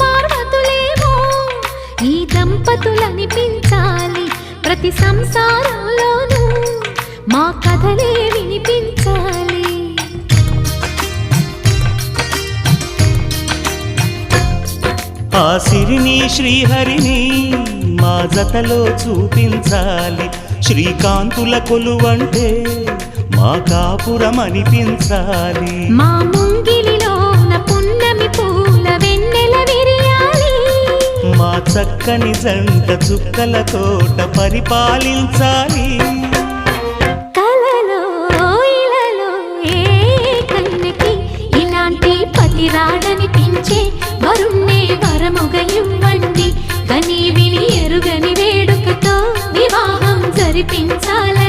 పార్వతులేమో ఈ దంపతులనిపించాలి. ప్రతి సంసారంలోనూ మా కథలే వినిపించాలి. ఆ సిరిని శ్రీహరిని మా జతలో చూపించాలి. శ్రీకాంతుల కొలువంటే మా కాపురం అనిపించాలి. మా ముంగిలిలోన పున్నమి పూల వెన్నెల విరియాలి. మా చక్కని జంట చుక్కల తోట పరిపాలించాలి. కలలో ఇలలో ఏ కన్నెకి ఇలాంటి పతి రాడనిపించే వరుణ్ణే వరముగ ఇవ్వండి. కని విని ఎరుగని వేడుకతో వివాహం జరిపించాలి.